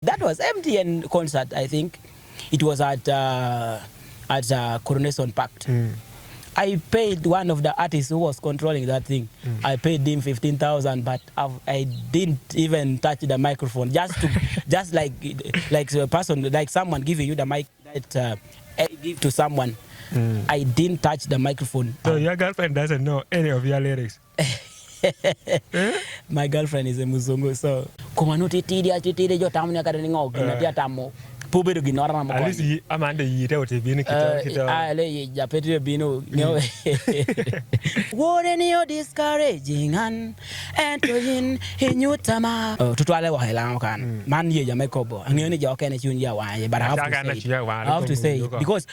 That was MTN concert, I think. It was at Coronation Park. I paid one of the artists who was controlling that thing. I paid him 15,000, but I didn't even touch the microphone. Just like a person, like someone giving you the mic that I give to someone. I didn't touch the microphone. So your girlfriend doesn't know any of your lyrics? My girlfriend is a Muzungu, so at least Amanda Wouldn't you discouraging and entering in your tama? Oh, to twelve kan man ye ya mekobo. Ang yun ya okay na yun ya wa, but I have to say because.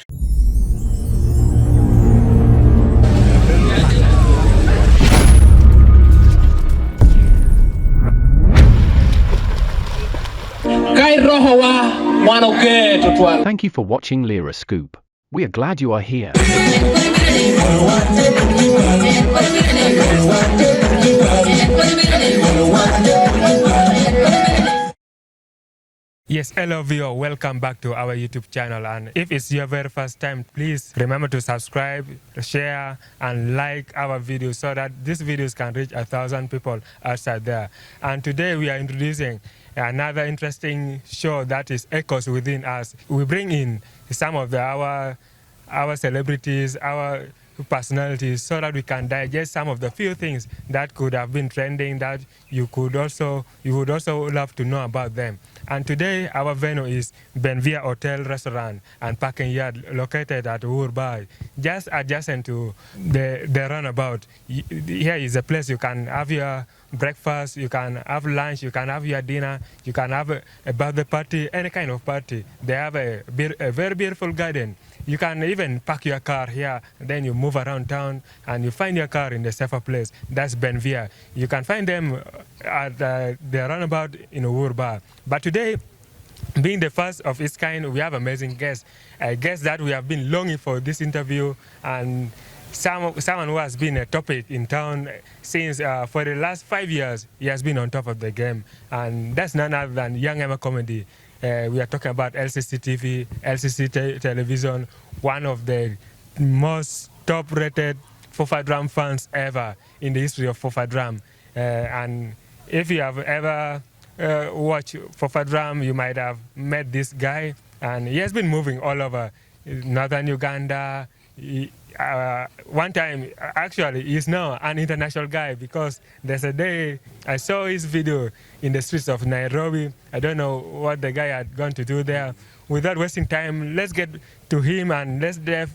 Thank you for watching Lira Sqoop. We are glad you are here. Yes, hello viewer, welcome back to our YouTube channel, and if it's your very first time, please remember to subscribe, share and like our videos so that these videos can reach 1,000 people outside there. And today we are introducing another interesting show that is Echoes Within Us. We bring in some of our celebrities, our personalities, so that we can digest some of the few things that could have been trending that you would also love to know about them. And today our venue is Benvia Hotel restaurant and parking yard located at Urbai, just adjacent to the runabout. Here is a place you can have your breakfast, you can have lunch, you can have your dinner, you can have a birthday party, any kind of party. They have a very beautiful garden. You can even park your car here, then you move around town and you find your car in the safer place. That's Benvia. You can find them at the runabout in Urba. But today, being the first of its kind, we have amazing guests. A guest that we have been longing for this interview, and someone who has been a topic in town since for the last 5 years. He has been on top of the game, and that's none other than Young Emma Comedy. We are talking about LCC TV, LCC television, one of the most top-rated Fofa Drum fans ever in the history of Fofa Drum. And if you have ever watched Fofa Drum, you might have met this guy, and he has been moving all over Northern Uganda. One time, actually, he's now an international guy, because there's a day I saw his video in the streets of Nairobi. I don't know what the guy had gone to do there. Without wasting time, let's get to him and let's dive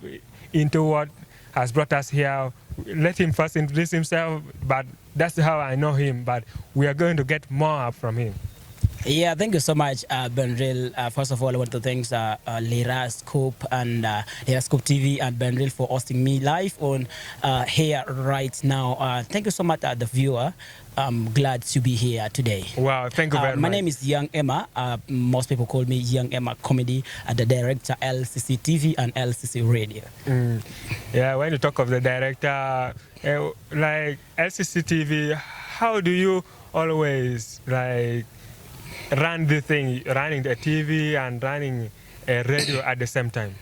into what has brought us here. Let him first introduce himself, but that's how I know him, but we are going to get more from him. Yeah, thank you so much, Bhendril. First of all, I want to thank Lira Sqoop and Lira Sqoop TV and Bhendril for hosting me live on here right now. Thank you so much, the viewer. I'm glad to be here today. Wow, thank you very much. My name is Young Emma. Most people call me Young Emma Comedy, the director LCC TV and LCC Radio. Yeah, when you talk of the director, like LCC TV, how do you always like run the thing, running the TV and running a radio at the same time?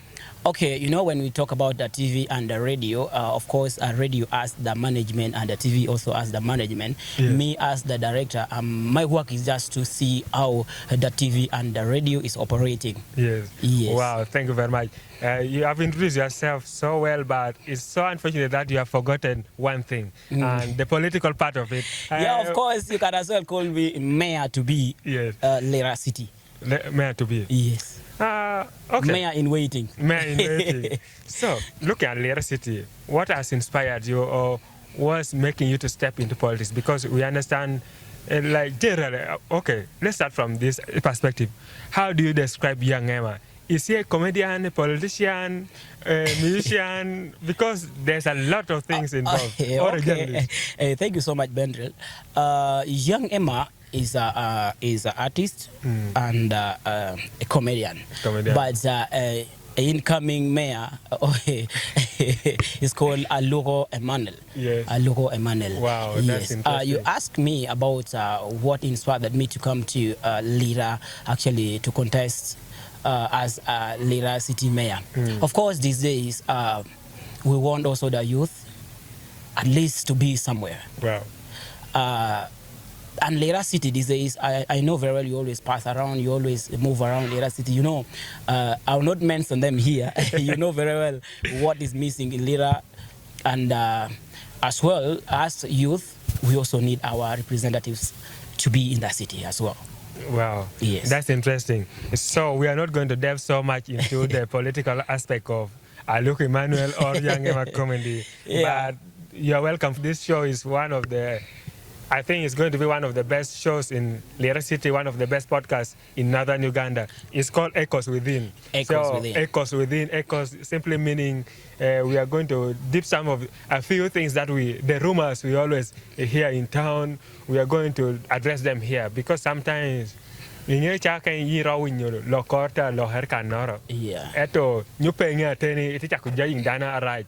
Okay, you know, when we talk about the TV and the radio, of course, radio as the management and the TV also as the management. Yeah. Me as the director, my work is just to see how the TV and the radio is operating. Yes. Yes. Wow, thank you very much. You have introduced yourself so well, but it's so unfortunate that you have forgotten one thing, and the political part of it. Yeah, of course, you can as well call me Mayor to be. Yes. Lira City. Mayor to be. Yes. Okay. Mayor in waiting. Mayor in waiting. So, looking at Lira City, what has inspired you or was making you to step into politics? Because we understand, like generally, okay, let's start from this perspective. How do you describe Young Emma? Is he a comedian, a politician, a musician? Because there's a lot of things involved. Okay. Thank you so much, Bhendril. Young Emma is an artist and a comedian. But incoming mayor is called Lira Emmanuel. Yes. Lira Emmanuel. Wow, that's yes. interesting. You asked me about what inspired me to come to Lira, actually to contest as Lira City Mayor. Of course, these days we want also the youth at least to be somewhere. Wow. And Lira City these days, I know very well you always pass around, you always move around Lira City. You know, I will not mention them here. You know very well what is missing in Lira. And as well as youth, we also need our representatives to be in the city as well. Wow. Yes. That's interesting. So we are not going to delve so much into the political aspect of Lira Emmanuel or Young Emma comedy. Yeah. But you're welcome. This show is one of the, I think it's going to be one of the best shows in Lira City, one of the best podcasts in Northern Uganda. It's called Echoes Within. Echoes Within, echoes simply meaning we are going to dip some of a few things that the rumors we always hear in town, we are going to address them here because sometimes Ninyo chaka yiro winyo lo korta lo herkan noro. Yeah. Eto nyupenga teni iti chakuja yung dana araj.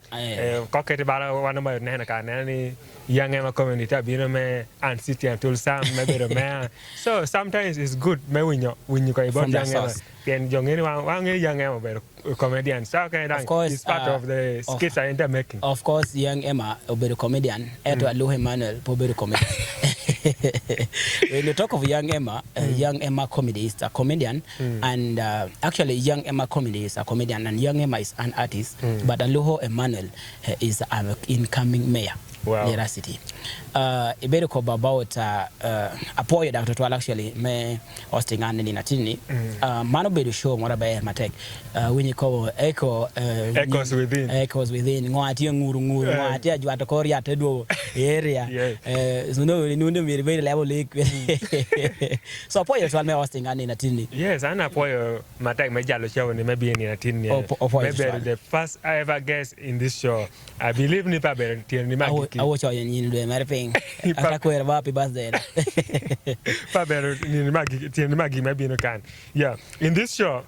Koketi bala wana ma nena ka nani Young Emma community bino me and city and tulsam maybe me. So sometimes it's good me winyo ka ibot Young Emma. Ken jongeni wangi Young Emma better comedian. So okay, it's part of the skits I end up making. Of course, Young Emma better comedian. Eto Lira Emmanuel better comedian. When you talk of Young Emma, Young Emma comedy is a comedian, and actually Young Emma comedy is a comedian, and Young Emma is an artist, but Lira Emmanuel is an incoming mayor. Wow. Lira City. Ibero ko about apoyo Dr. Twal actually me hosting and in atini. Mano be show mora ba matek. When you call Echoes Within. Echoes Within. Ngwati nguru ngwati ajwa to koria tedo area. So no me very level lake. So apoyo Twal me hosting and in atini. Yes, and apoyo matek me jalo show ni maybe in atini. Maybe the first I ever guest in this show. I believe ni pa be ni I watch all you do mariping. Akakwera happy birthday. Maybe no can. Yeah. In this show,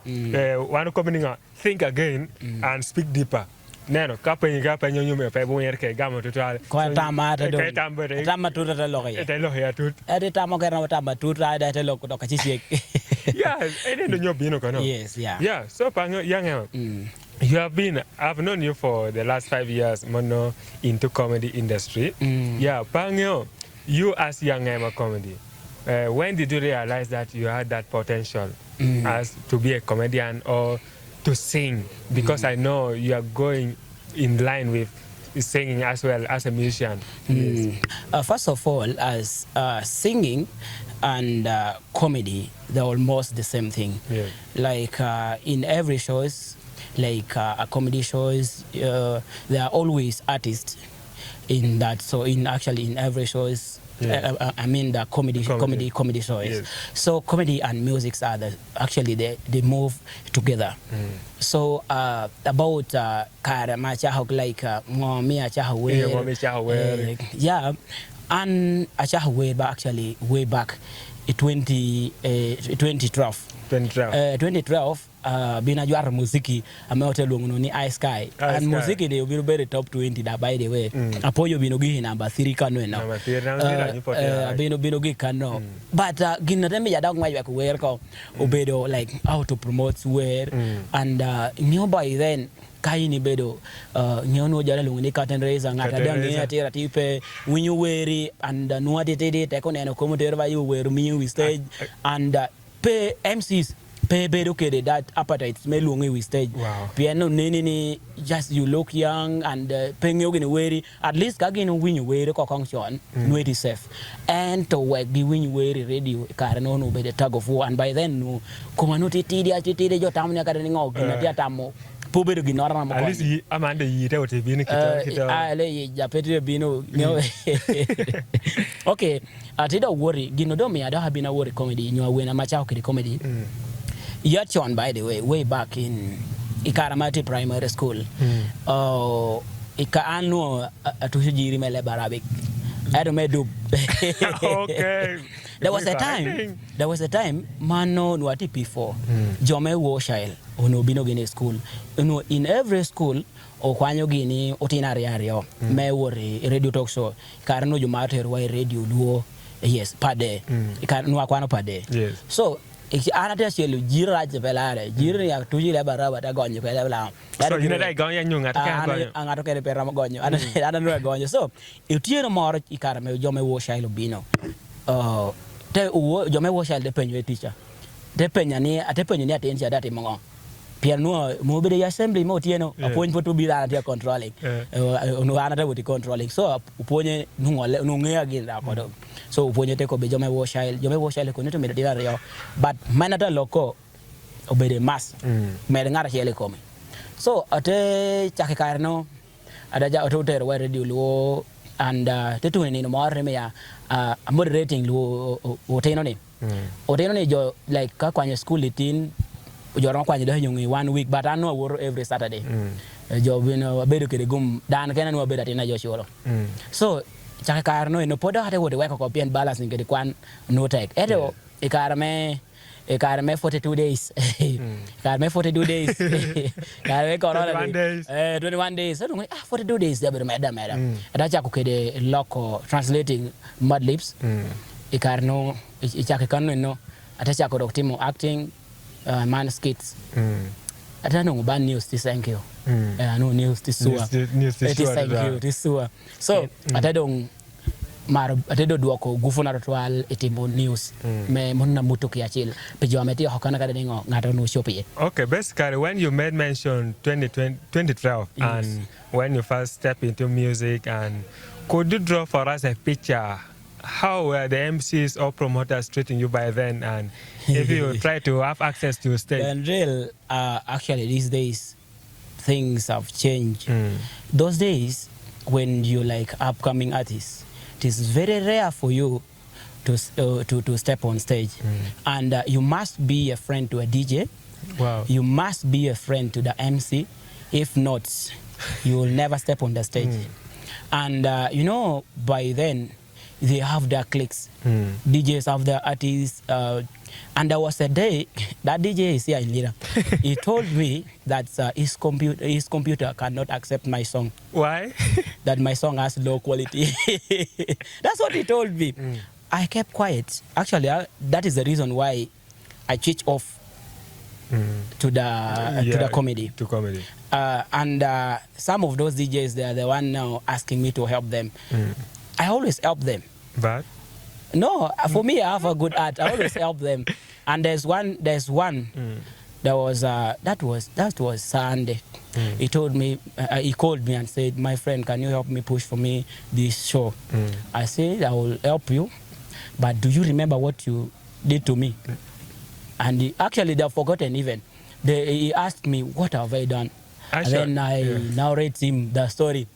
one coming think again and speak deeper. Neno kapenyo nyume pa bo yerke gamo total. Ko tamata do. Tamatu ta loye. Te loye tut. Ade tamo kana tamatu ta da te lokko ka chishek. Yeah, ene no nyobi no kono. Yes, yeah. Yeah, so pango Young Emma. I've known you for the last 5 years, mono into comedy industry. Yeah, Pangyo, you as Young Emma comedy, when did you realize that you had that potential as to be a comedian or to sing? Because I know you are going in line with singing as well as a musician. First of all, as singing and comedy, they're almost the same thing. Yeah. Like in every shows, like comedy shows, there are always artists in that. So in every shows, I mean the comedy shows. Yes. So comedy and music are they move together. So about Karama Chahok like Mommy Chahawe, yeah, and Achahawe actually way back in 2012. 2012. Bina juara muziki ameote lungu ni Ice Sky and muziki they will be top 20 that by the way apoyo binogi number 3 kano na binogi kano but ginateme ya dog ya kuwer ko obedo like how to promote where and nearby then kaini bedo nyono jara lungu ni curtain raiser ngata dangi atira tipe winyu weri and nuati tede te koneno komoter ba you were me we stage and pay MCs pay bedo kede that appetite me lungu we stage piano nini just you look young and paying you weri at least kagin winyu weri ko function nueti safe and to work the winyu weri radio karano no be the tag of war and by then no komanuti tidi jo tamnya kadani ngog na dia tamo pobedo ginora mo at least amande yite wote bino kita ale ya petro bino okay atida worry ginodo me ada habina worry comedy nyo we na macha okidi comedy Yachon by the way back in Ikaramati Primary School ika anu atushijiri mele barabik ado medu okay There was a time, mano nuati before. Jome wo child, ono bino gini school. In every school, o kwanyo gini otinari ario. Me wori radio talk show. Karano jumater wa radio luo. Yes, pade. Karano akwano pade. Yes. So, anata chelu jira jepelare. Jira ya tuji leba raba ta gonyo kaya leba. So you know that gonyo nyunga ta gonyo. Angato kere pera gonyo. Ana no gonyo. So, itiero moro ikarame jome wo child bino. Te jome wo child de penyo teacher. De penya ni atensi adati mongo. Piano mo be assembly mo tieno appoint for to be that controlling. No anata with controlling. So uponye nungole nungea ginda kodo. So uponye te ko be jome wo child ko neto me dira rio. But manata loko obede mass. Me ngara chele komi. So ate chakikarno adaja ototer wa radio lo and tetu ni no more me ya moderating lo oteno ni. Oteno ni jo like ka kwanye school itin joron kwanye do nyungi 1 week but I know woro every Saturday. Jo bino bedo kede gum dan kena no beda tina jo sholo. So chakikarno no podo hate wo de work copy and balance ngede kwan no take. Edo ikarame 42 days. Ikarame 42 days. Ikarame corona 21 days. 21 days. So 42 days there be madam. Adacha ko kede loco translating mud lips. Ikarno ichakikarno no atacha ko doktimo acting man skits. I don't know about news this thank you. No news this sewer. Thank you this sewer. So I don't mar atedo duoko gufuna ritual etimo news me monna mutuki achil pejo ameti hokana kada ningo ngato no shopi. Okay, basically when you made mention 2012 yes. And when you first step into music, and could you draw for us a picture how were the MCs or promoters treating you by then, and if you try to have access to stage? Bhendril, actually these days things have changed. Those days when you like upcoming artists, it is very rare for you to step on stage, and you must be a friend to a DJ. Wow. You must be a friend to the MC. If not, you will never step on the stage. And you know, by then they have their cliques. DJs have their artists. And there was a day that DJ is here in Lira. He told me that his computer cannot accept my song. Why? That my song has low quality. That's what he told me. I kept quiet. Actually, that is the reason why I switched off to the comedy. To comedy. And some of those DJs, they are the one now asking me to help them. I always help them. But? No, for me, I have a good heart. I always help them. And there's one. That was Sunday. He told me, he called me and said, "My friend, can you help me push for me this show?" I said, "I will help you, but do you remember what you did to me?" And actually, they've forgotten even. He asked me, "What have I done?" And then I narrate him the story.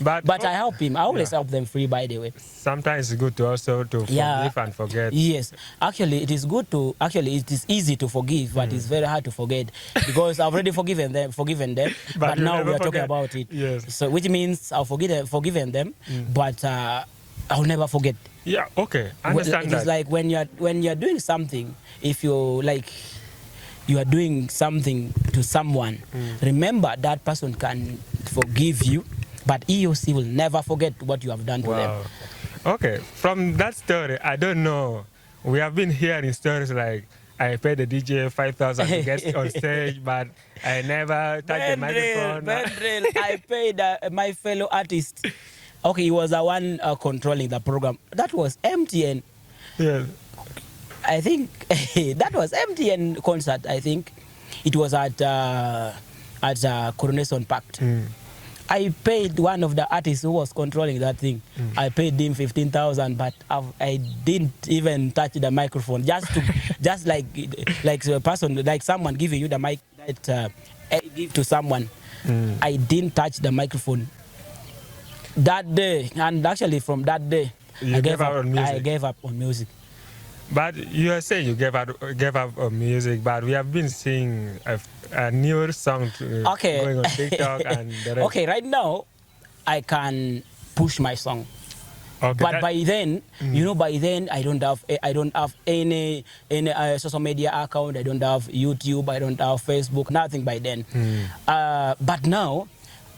But I help him. I always help them free, by the way. Sometimes it's good to also to forgive and forget. Yes, actually it is good to, it is easy to forgive, but it's very hard to forget, because I've already forgiven them, but now we are talking about it. Yes. So which means I've forgiven them, but I'll never forget. Yeah, okay. Understand that. It's like when you're doing something, if you are doing something to someone, remember that person can forgive you, but he or she will never forget what you have done to them. Okay, from that story, I don't know. We have been hearing stories like, I paid the DJ 5,000 to get on stage, but I never touched the microphone. Bhendril, I paid my fellow artist. Okay, he was the one controlling the program. That was MTN. Yes. I think that was MTN concert. I think it was at Coronation Park. I paid one of the artists who was controlling that thing. I paid him 15,000, but I didn't even touch the microphone. Just like a person, like someone giving you the mic that give to someone. I didn't touch the microphone that day, and actually from that day, I gave up on music. But you are saying you gave up on music, but we have been seeing a newer song going on TikTok and the rest. Okay, right now, I can push my song. Okay, but by then, you know, by then I don't have any social media account. I don't have YouTube. I don't have Facebook. Nothing by then. But now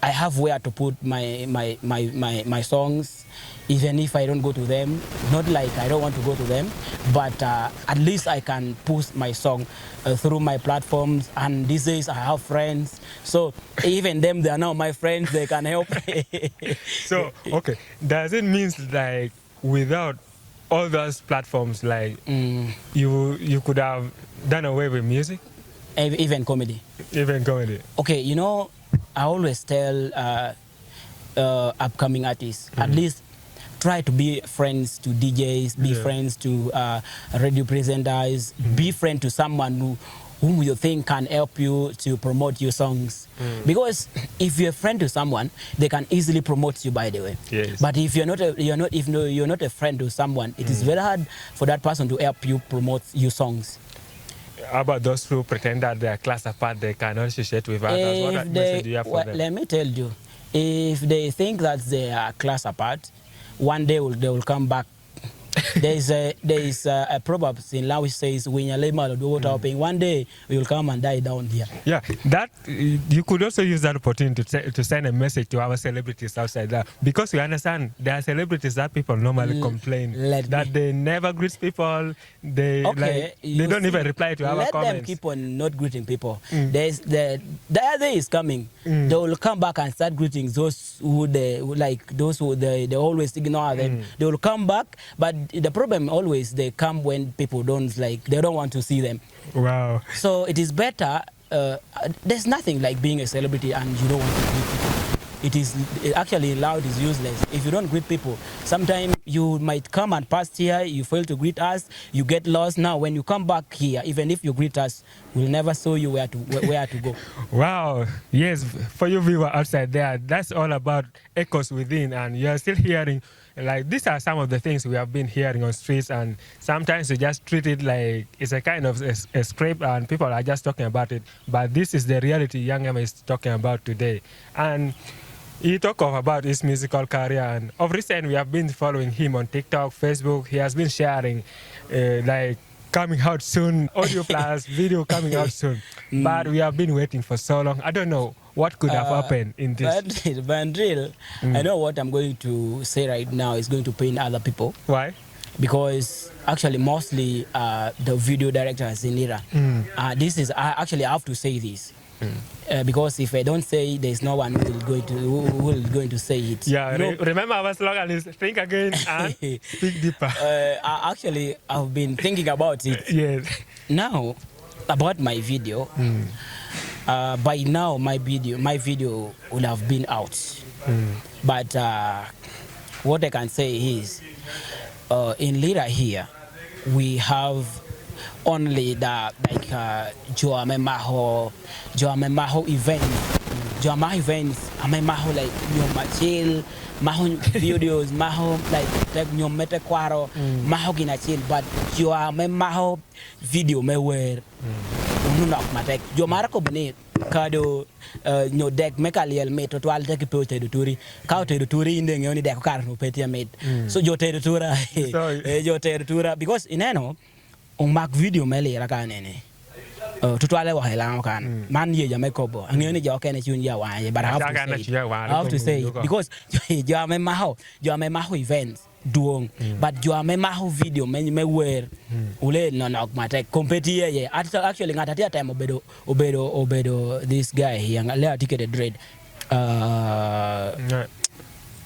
I have where to put my songs, even if I don't go to them. Not like I don't want to go to them, but at least I can push my song through my platforms. And these days I have friends, so even them, they are now my friends. They can help. So okay, does it mean like without all those platforms, like you could have done away with music, Even comedy? even comedy? Okay, you know, I always tell upcoming artists, at least try to be friends to DJs, be friends to radio presenters, be friend to someone whom you think can help you to promote your songs. Because if you're a friend to someone, they can easily promote you, by the way. Yes. But if you're not a friend to someone, it is very hard for that person to help you promote your songs. How about those who pretend that they are class apart, they can associate with others? What message do you have for them? Let me tell you, if they think that they are class apart, one day they will come back. There is a proverb in Lao which says, one day we will come and die down here. Yeah, that you could also use that opportunity to send a message to our celebrities outside there, because we understand there are celebrities that people normally complain that they never greet people. They they don't even reply to our comments. Let them keep on not greeting people. The other day is coming. They will come back and start greeting those who they always ignore them. They will come back, but the problem always they come when people they don't want to see them. Wow. So it is better. There's nothing like being a celebrity and you don't want to greet people. Actually loud is useless. If you don't greet people, sometimes you might come and pass here, you fail to greet us, you get lost. Now when you come back here, even if you greet us, we'll never show you where to go. Wow. Yes, for you viewer outside there, that's all about echoes within, and you're still hearing, like, these are some of the things we have been hearing on streets, and sometimes we just treat it like it's a kind of a script and people are just talking about it, but this is the reality Young Emma is talking about today. And he talked about his musical career, and of recent we have been following him on TikTok, Facebook. He has been sharing like coming out soon, audio plus video coming out soon. But we have been waiting for so long. I don't know what could have happened in this. Bhendril, I know what I'm going to say right now is going to pain other people. Why? Because actually mostly the video directors in Lira. This is actually I have to say this. Because if I don't say, there's no one who is going to say it. Yeah, you know, remember our slogan is think again and speak deeper. Actually, I've been thinking about it. Yes. Now, about my video, by now my video will have been out. But what I can say is, in Lira here, we have only the Joame Maho events. Joame events, Maho like Nyomachil, Maho videos, Maho like Nyomete Kwaro, Maho Ginachil, but Joame Maho video me where Ununak Matek, Jomarco Bene, Kado, no deck, Mekaliel made to take a pote to Turi, Kaute to Turi in the only deck car who Petia made. So your territura, your territura, because in Eno. On mark video mele raka nene tutwale wa hela kan man ye ya mekobo ngene ja okene chun ya wa but I have to say it because you are me maho events duong but you are me maho video me wear ule no matek compete ye actually ngata time obedo this guy here le ticket dread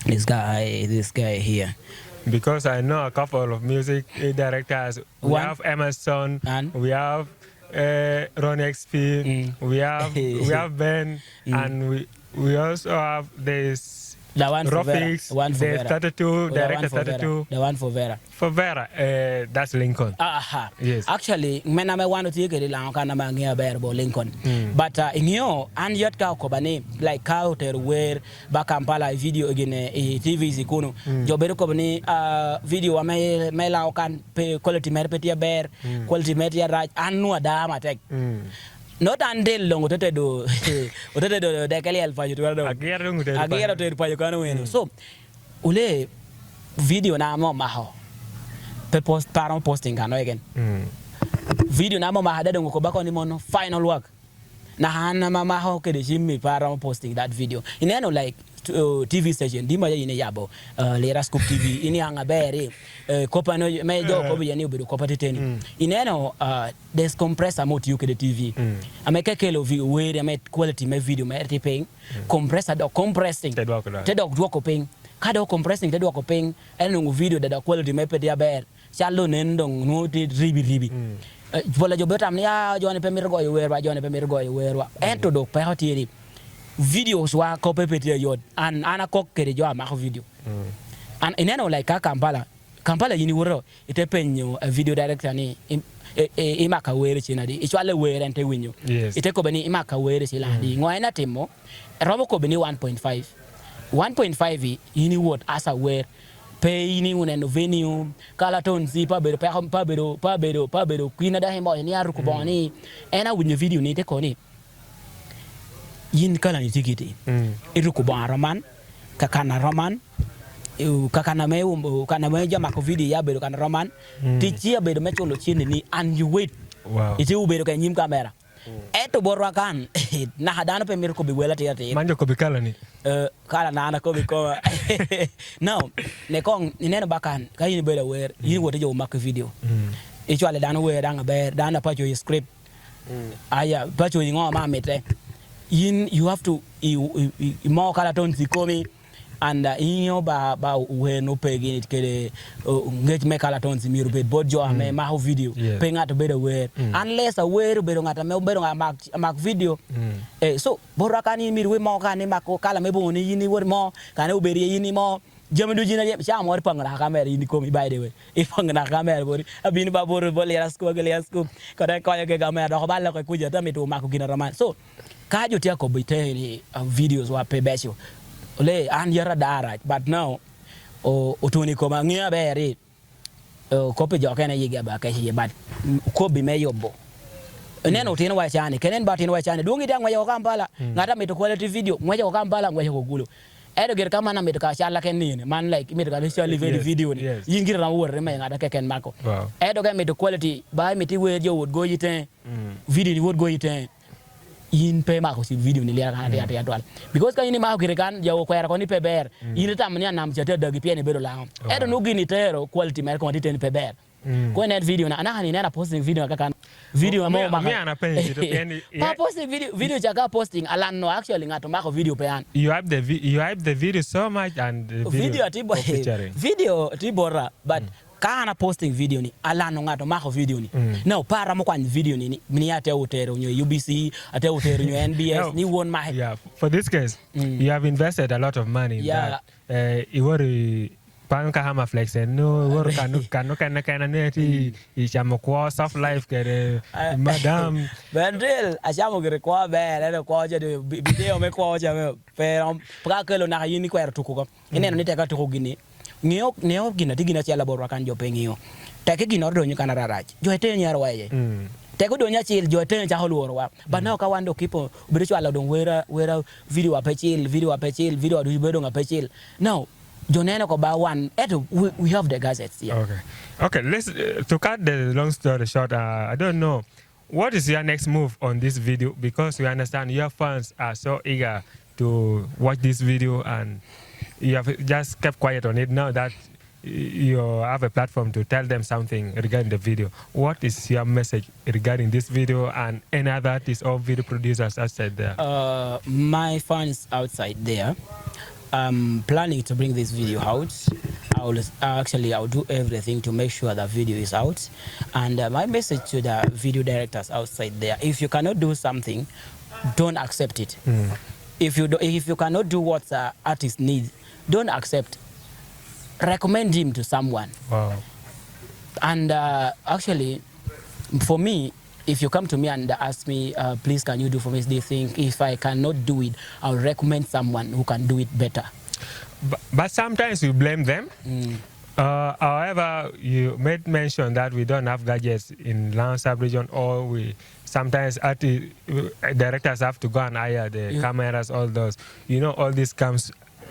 this guy here. Because I know a couple of music directors. We have Emerson, and we have Ron XP, we have Ben, and we also have this the one for Rofix, Vera. One for the Vera. 32, director 32. The one for Vera. For Vera, that's Lincoln. Yes. Actually, I want to take it Lincoln. But in here, and yet Kobane, like Kauter, where Bakampala video again, TV Zikuno, Jobero Kobane, video, Mela can pay quality Merpetia Bear, quality Metia Right, and no Dama Tech. Not until long do the Kali Alpha. So, Ule, video na mo maho pe post param posting kan again video na mo maha dado ko bako ni mono final work na hana mama ho ke de jimmi param posting that video ineno like TV station di maya ine yabo Lira Sqoop TV ini hanga bere kopa no me jo ko bi ni obedo kopa teteni ineno there's compressor mo to the TV ameke kelo vi we ame quality me video me rti ping compressor do compressing te do ko ping kada compressing te do ko ping eno video da quality me pe dia ber chalo nendong no ti ribi bola jo betam ya jone pe mir go werwa jone pe mir go werwa ento do pe hotiri videos wa ko pe pe yod an ana ko kere jo ma video and ineno like Kampala yini woro ite penyo a video director ni imaka were china di ichwale were ente winyo ite ko beni imaka were chila di ngoina temo robo ko beni 1.5 yini word asa were pay yini uneno venue kala tonzi pa bero kwina da hemo ni aru ko boni ena winyo video ni te ko ni yin kala ni tikiti iru ko bon roman kakana roman kakana me jama ko video ya bedo kan roman tichi ya bedo mecho lo chini ni and you wait iti u bedo kan nyim kamera eto borwa kan na hadana pe mir ko bi wela tiyate manjo ko bi kala ni kala na ana ko bi ko now ne kon ni neno bakan kayini bedo wer yin wote jo mak video icho ale dana wer danga ber dana pacho script aya pacho ngo ma mete you have to more kala ton zikomi and inyo ba we no pegi it kele ngej me kala ton zimiru be bodjo ame ma video penga to bedo we unless a we bedo ngata me bedo mak video so borakani miru we mo kane mako kala me boni yini wor mo kane uberi yini mo jamandu jina cha mo pangana kamera yini komi by the way pangana kamera bori abini ba bor LiraSqoop ko da ko ke kamera do balla ko kuja ta meto mako gina roman so kajo tia ko bite videos wa pebesho le an yara dara but now otoni ko ma ngia bere ko pe jo kana yiga ba ka hiye but ko bi me yobbo neno tino wa chane kenen ba tino wa chane dungi ta ngwa Kampala ngata meto quality video ngwa Kampala ngwa ko gulo edo ger kama na meto ka shala kenini man like meto ka shala video ni yingira na wor me ngata keken mako edo ga meto quality ba meti we jo would go yiten video ni would go yiten in pe ma ko si video ni lera kan ya twal because kan ni ma ko kan jawo ko era ko ni pe ber in tam ni nam chete dagi pe ni bedo la edo no gini tero quality mer ko ti ni pe ber ko net video na ana hani na posting video kan video mo ma me ana pe pa posting video chaka posting alan no actually ngato ma ko video pe an you have the video so much and the video tibora but kana posting video ni alano ngato mako video ni now para mo kwan video ni ni ate utero nyo UBC ate utero nyo NBS ni won my for this case you have invested a lot of money in that iwori panka hama flex no wor kana neti ichamo kwa soft life kere madam Bhendril achamo gere kwa bere kwa je video me kwa je pero prakelo na yini kwa tuko ineno ni teka tuko gini neo gina tigina chala borwa kan jo pengio teke gino do nyukana rarach jo ete nyar waye teko do nya chil jo ete cha holworo wa but now ka wando kipo bido chala don wera video apechil video do bedo ngapechil now joneno ko ba one eto we have the gazettes okay let's to cut the long story short I don't know what is your next move on this video because we understand your fans are so eager to watch this video and you have just kept quiet on it now that you have a platform to tell them something regarding the video. What is your message regarding this video and any other artists or video producers outside there? My fans outside there, I'm planning to bring this video out. I'll do everything to make sure the video is out. And my message to the video directors outside there, if you cannot do something, don't accept it. If you cannot do what the artist needs, don't accept. Recommend him to someone. Wow. And actually, for me, if you come to me and ask me, please, can you do for me this thing? If I cannot do it, I'll recommend someone who can do it better. But sometimes you blame them. However, you made mention that we don't have gadgets in Lango sub-region, or sometimes directors have to go and hire the cameras, all those. You know, all this comes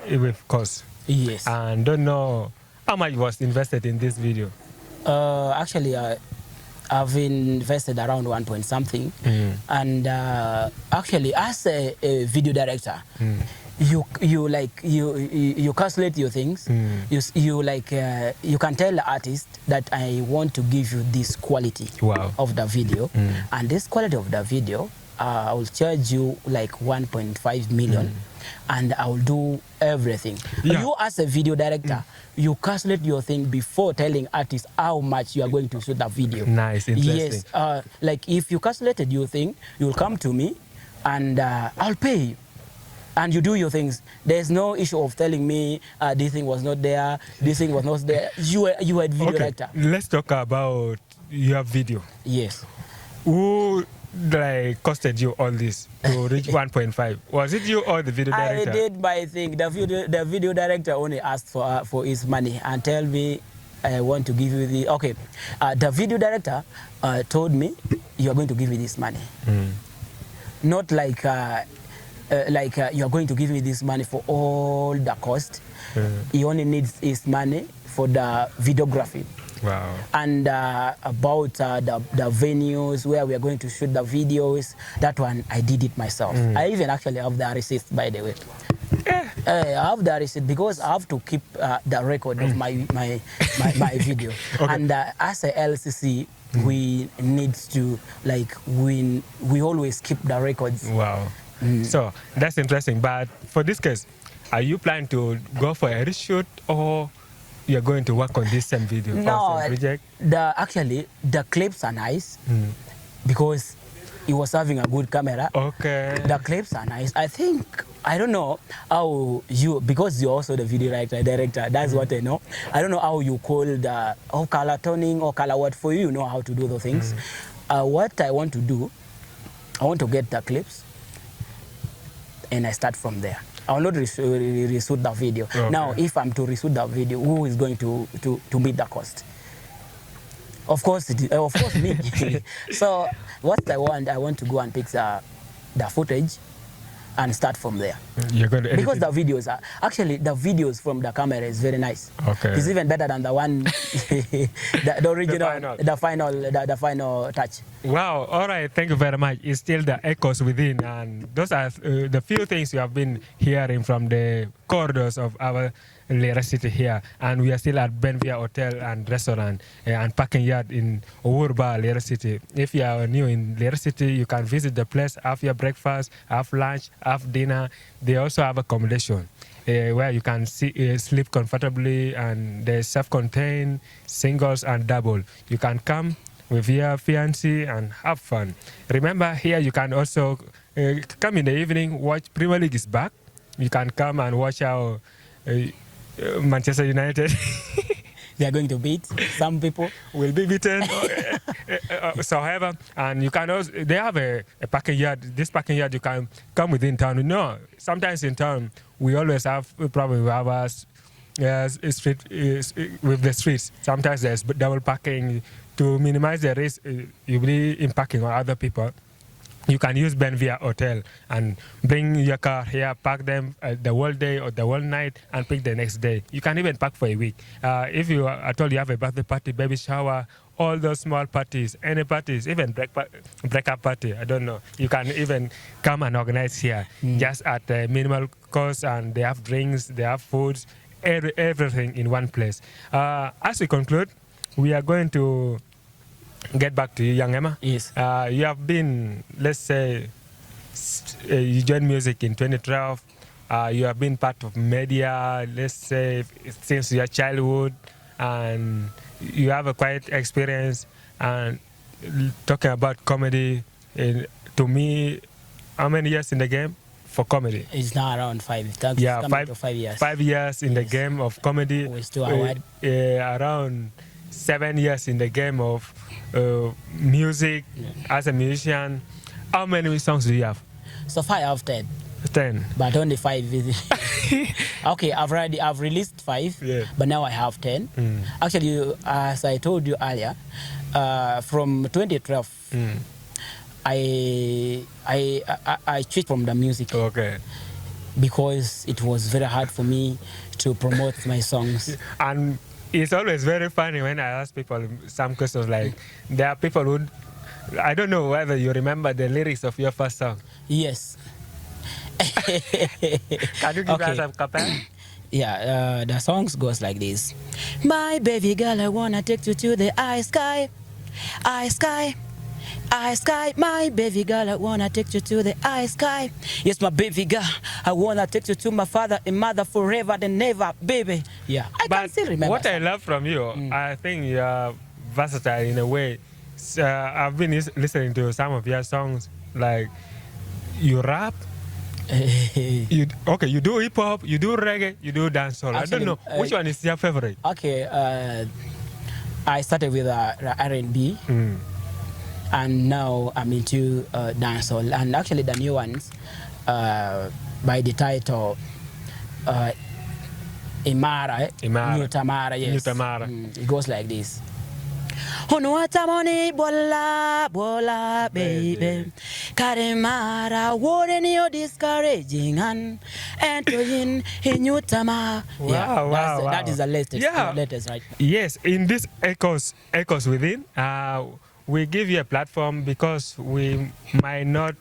with cost. Yes. And don't know How much was invested in this video? Actually, I've invested around 1 point something, and actually, as a video director, you calculate your things. You can tell the artist that I want to give you this quality of the video, and this quality of the video, I will charge you like 1.5 million. And I will do everything. You as a video director, you calculate your thing before telling artists how much you are going to shoot the video. Nice, interesting. Yes, like if you calculated your thing, you'll come to me and I'll pay you. And you do your things. There's no issue of telling me this thing was not there, this thing was not there. You are a video director. Let's talk about your video. Yes. Who costed you all this to reach 1.5? Was it you or the video director? I did my thing. The video director only asked for his money and tell me, I want to give you the... Okay, the video director told me, you are going to give me this money. Not like you are going to give me this money for all the cost. He only needs his money for the videography. Wow. And about the venues where we are going to shoot the videos, that one I did it myself. I even actually have the receipt, by the way. I have the receipt because I have to keep the record of my video. And as a LCC, we need to we always keep the records. Wow. So that's interesting. But for this case, are you planning to go for a reshoot, or you're going to work on this same video? No, actually the clips are nice because he was having a good camera. Okay. The clips are nice. I think, I don't know how you, because you're also the video director, that's what I know. I don't know how you call the color toning or color what for you know how to do the things. What I want to do, I want to get the clips and I start from there. I will not reshoot the video. Okay. Now, if I'm to reshoot the video, who is going to meet the cost? Of course, me. So what I want to go and pick the footage and start from there. You're going to edit because the videos are actually the videos from the camera is very nice. Okay. It's even better than the one, the original, the final touch. Wow. All right. Thank you very much. It's still the echoes within, and those are the few things you have been hearing from the corridors of our Lira City here, and we are still at Benvia Hotel and Restaurant and parking yard in Urba, Lira City. If you are new in Lira City, you can visit the place, have your breakfast, have lunch, have dinner. They also have accommodation where you can sleep comfortably, and there's self-contained, singles and double. You can come with your fiancé and have fun. Remember, here you can also come in the evening, watch Premier League is back. You can come and watch our Manchester United. They are going to beat some people. Will be beaten. So, however, and you can also, they have a parking yard. This parking yard, you can come within town. No, sometimes in town, we always have problems with our street, with the streets. Sometimes there's double parking. To minimize the risk, you'll be impacting on other people. You can use Benvia Hotel and bring your car here, park them the whole day or the whole night, and pick the next day. You can even park for a week. If you at all you have a birthday party, baby shower, all those small parties, any parties, even breakup party, I don't know. You can even come and organize here just at minimal cost, and they have drinks, they have foods, everything in one place. As we conclude, we are going to get back to you, young Emma. Yes. You have been, let's say, you joined music in 2012. You have been part of media, let's say, since your childhood, and you have a quite experience. And talking about comedy, to me, how many years in the game for comedy? It's now around 5. Yeah, 5 years. 5 years in the game of comedy. We still award. Around 7 years in the game of music as a musician. How many songs do you have? So far I have 10. 10. But only 5 is okay, I've released 5, but now I have 10. Actually, as I told you earlier, from 2012, I switched from the music. Okay. Because it was very hard for me to promote my songs. And it's always very funny when I ask people some questions like, there are people who, I don't know whether you remember the lyrics of your first song. Yes. Can you give us a couple? Yeah, the songs goes like this. My baby girl, I wanna take you to the eye sky, eye sky, eye sky. My baby girl, I wanna take you to the eye sky. Yes, my baby girl, I wanna take you to my father and mother forever and never, baby. Yeah, I can still remember. What I love from you, I think you are versatile in a way. I've been listening to some of your songs, like you rap. You do hip hop, you do reggae, you do dancehall. I don't know which one is your favorite. Okay, I started with R&B, and now I'm into dancehall, and actually the new ones by the title Imara, New Tamara, yes. New Tamara. It goes like this. Money, bola, bola, baby. Karimara, warning you discouraging and entering in New Tamara. Wow, that is the latest. Yeah. The latest, right? Yes, in this Echoes Within, we give you a platform because we might not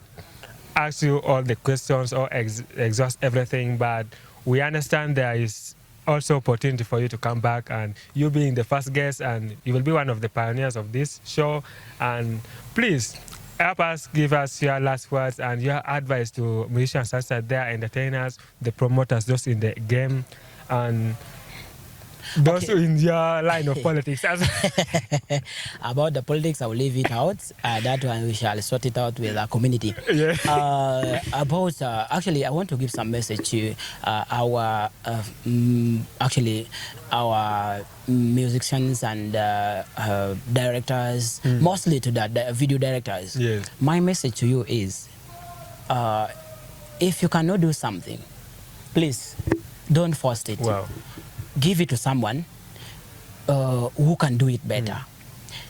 ask you all the questions or exhaust everything, but we understand there is also opportunity for you to come back, and you being the first guest, and you will be one of the pioneers of this show. And please help us, give us your last words and your advice to musicians outside there, entertainers, the promoters, those in the game, and those in your line of politics. About the politics, I will leave it out. That one we shall sort it out with our community. Yeah. Actually, I want to give some message to our musicians and directors, mostly to the video directors. Yes. My message to you is, if you cannot do something, please don't force it. Wow. Give it to someone who can do it better.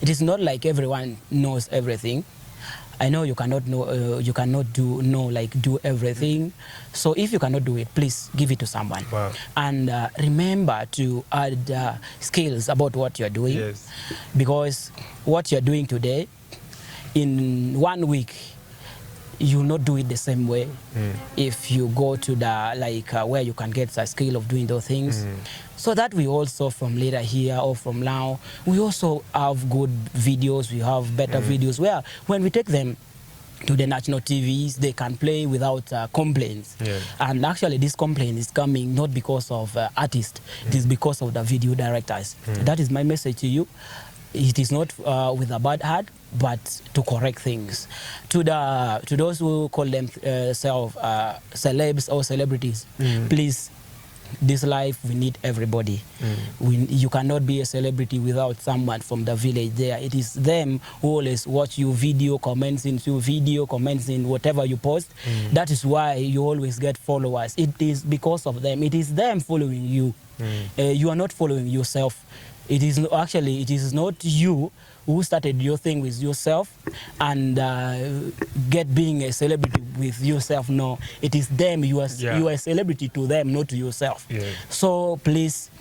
It is not like everyone knows everything. I know you cannot know, do everything. So if you cannot do it, please give it to someone. Wow. And remember to add skills about what you're doing. Yes. Because what you're doing today, in 1 week, you'll not do it the same way. If you go to the where you can get a skill of doing those things. So that we also from Lira here or from now, we also have good videos, we have better videos where when we take them to the national TVs, they can play without complaints. Yeah. And actually this complaint is coming not because of artists, it is because of the video directors. That is my message to you. It is not with a bad heart, but to correct things. To those who call themselves celebs or celebrities, please, this life we need everybody. You cannot be a celebrity without someone from the village there. It is them who always watch you video, comments in whatever you post. That is why you always get followers. It is because of them. It is them following you. You are not following yourself. It is not you who started your thing with yourself and get being a celebrity with yourself. No, it is them. You are a celebrity to them, not to yourself. Yeah. So please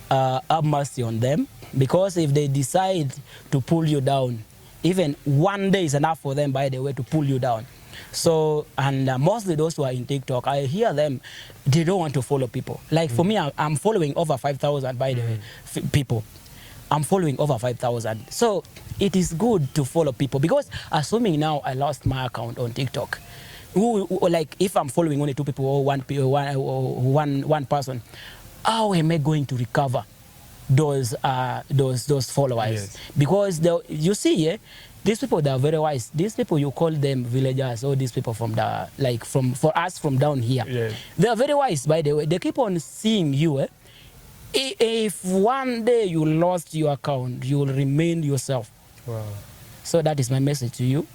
have mercy on them, because if they decide to pull you down, even 1 day is enough for them, by the way, to pull you down. So, and mostly those who are in TikTok, I hear them, they don't want to follow people. Like for me, I'm following over 5,000, by the way, people. I'm following over 5,000. So it is good to follow people, because assuming now I lost my account on TikTok, like if I'm following only 2 people or one person, how am I going to recover those followers? Yes. Because you see, these people, they are very wise. These people, you call them villagers, or these people from the for us from down here. Yes. They are very wise, by the way. They keep on seeing you. If 1 day you lost your account, you will remain yourself. Wow. So that is my message to you.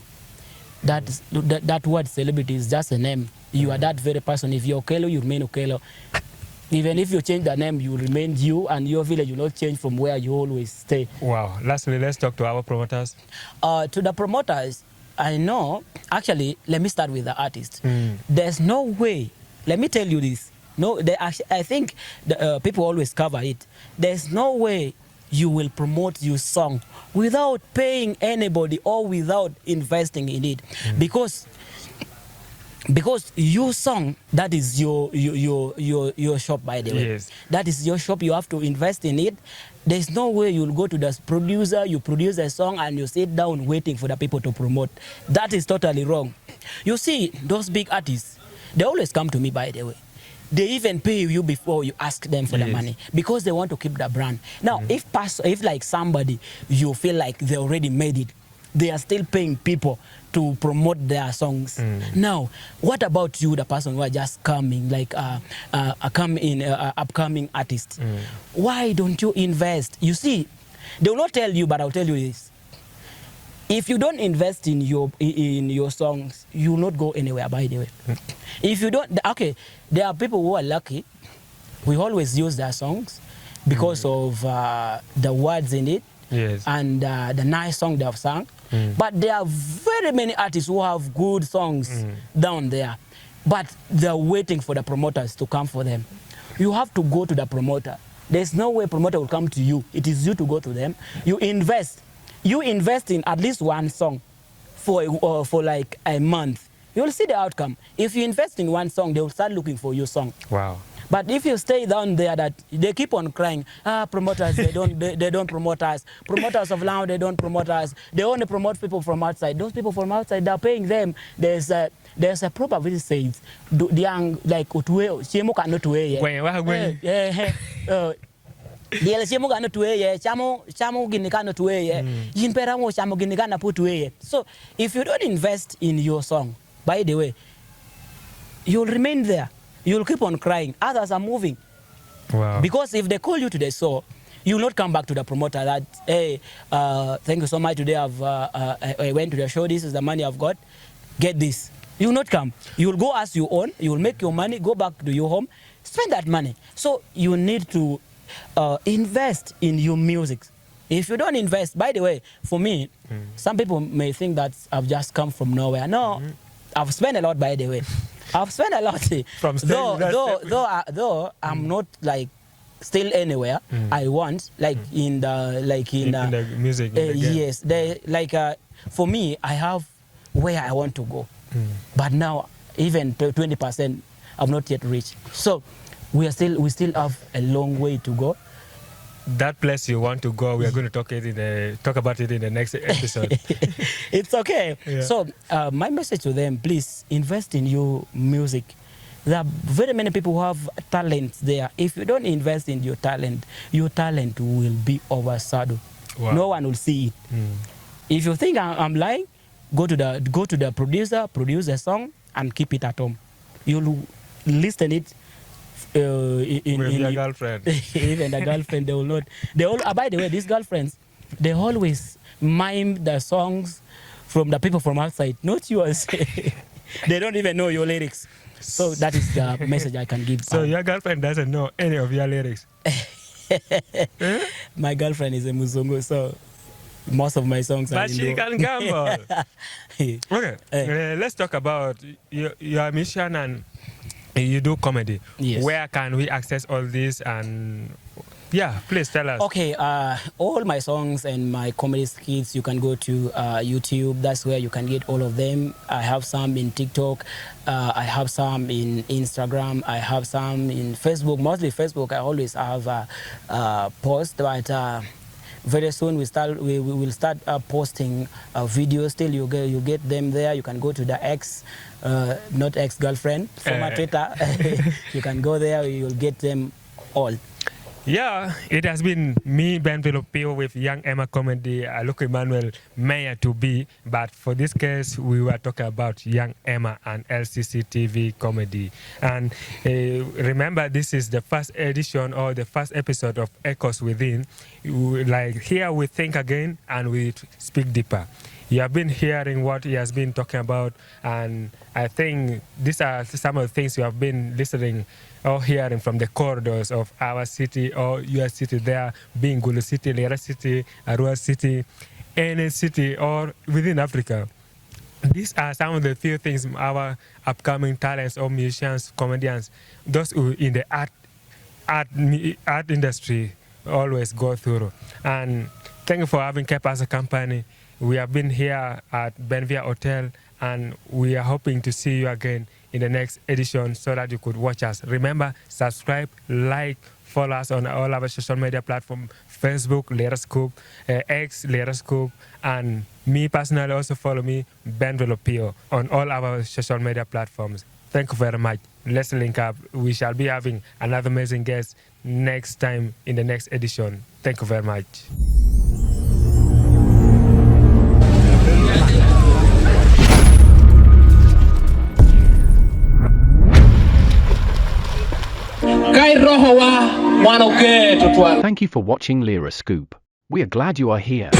That word celebrity is just a name. You are that very person. If you're Okelo, you remain Okelo. Even if you change the name, you remain you, and your village will not change from where you always stay. Wow. Lastly, let's talk to our promoters. To the promoters, I know, actually, let me start with the artist. There's no way, let me tell you this, No, I think the, people always cover it. There's no way you will promote your song without paying anybody or without investing in it, because your song, that is your shop, by the way. Yes. That is your shop. You have to invest in it. There's no way you'll go to the producer, you produce a song and you sit down waiting for the people to promote. That is totally wrong. You see, those big artists, they always come to me, by the way. They even pay you before you ask them for the money, because they want to keep the brand. Now, if like somebody, you feel like they already made it, they are still paying people to promote their songs. Now, what about you, the person who are just coming, like upcoming artist? Why don't you invest? You see, they will not tell you, but I'll tell you this. If you don't invest in your songs, you will not go anywhere, by the way. If you don't, okay, there are people who are lucky. We always use their songs because of the words in it, and the nice song they have sung. But there are very many artists who have good songs down there, but they're waiting for the promoters to come for them. You have to go to the promoter. There's no way promoter will come to you. It is you to go to them. You invest. You invest in at least one song for like a month. You'll see the outcome. If you invest in one song, they will start looking for your song. Wow. But if you stay down there, that they keep on crying, promoters, they don't promote us. Promoters of Lango, they don't promote us. They only promote people from outside. Those people from outside, they're paying them. There's a probability says, the young like Utue, Shemo cannot way. So if you don't invest in your song, by the way, you'll remain there. You'll keep on crying. Others are moving. Wow. Because if they call you to the show, you'll not come back to the promoter that, hey, thank you so much. Today I went to the show. This is the money I've got. Get this. You will not come. You will go as you own. You will make your money, go back to your home, spend that money. So you need to invest in your music. If you don't invest, by the way, for me, some people may think that I've just come from nowhere. No, I've spent a lot, by the way. I've spent a lot. From though I'm not like still anywhere I want, like in the music. Yes, for me, I have where I want to go, but now even 20% I've not yet reached. So we still have a long way to go. That place you want to go, we are going to talk about it in the next episode. It's okay. Yeah. So my message to them, please invest in your music. There are very many people who have talent there. If you don't invest in your talent will be overshadowed. Wow. No one will see it. If you think I'm lying, go to the producer, produce a song, and keep it at home. You'll listen it. With your girlfriend. Even the girlfriend, they will not. By the way, these girlfriends, they always mime the songs from the people from outside, not yours. They don't even know your lyrics. So that is the message I can give. So your girlfriend doesn't know any of your lyrics? My girlfriend is a Muzungu, so most of my songs are But she can gamble. Okay, let's talk about your mission, and you do comedy. Yes. Where can we access all this? And yeah, please tell us. Okay, all my songs and my comedy skits, you can go to YouTube. That's where you can get all of them. I have some in TikTok. I have some in Instagram. I have some in Facebook. Mostly Facebook. I always have posts, but very soon we will start posting videos. Still, you get them there. You can go to the not ex-girlfriend, former Twitter. You can go there. You'll get them all. Yeah, it has been me, Bhendril, with Young Emma Comedy, Luke Emmanuel, Mayor to be. But for this case, we were talking about Young Emma and LCC TV Comedy. And remember, this is the first edition or the first episode of Echoes Within. Like here we think again and we speak deeper. You have been hearing what he has been talking about, and I think these are some of the things you have been listening or hearing from the corridors of our city or your city there, being Gulu City, Lira City, Arua City, any city or within Africa. These are some of the few things our upcoming talents or musicians, comedians, those who in the art industry always go through. And thank you for having kept us a company. We have been here at Benvia Hotel, and we are hoping to see you again in the next edition so that you could watch us. Remember, subscribe, like, follow us on all our social media platforms, Facebook, LiraSqoop, X, LiraSqoop, and me personally also follow me, Bhendril on all our social media platforms. Thank you very much. Let's link up. We shall be having another amazing guest next time in the next edition. Thank you very much. Thank you for watching LiraSqoop. We are glad you are here.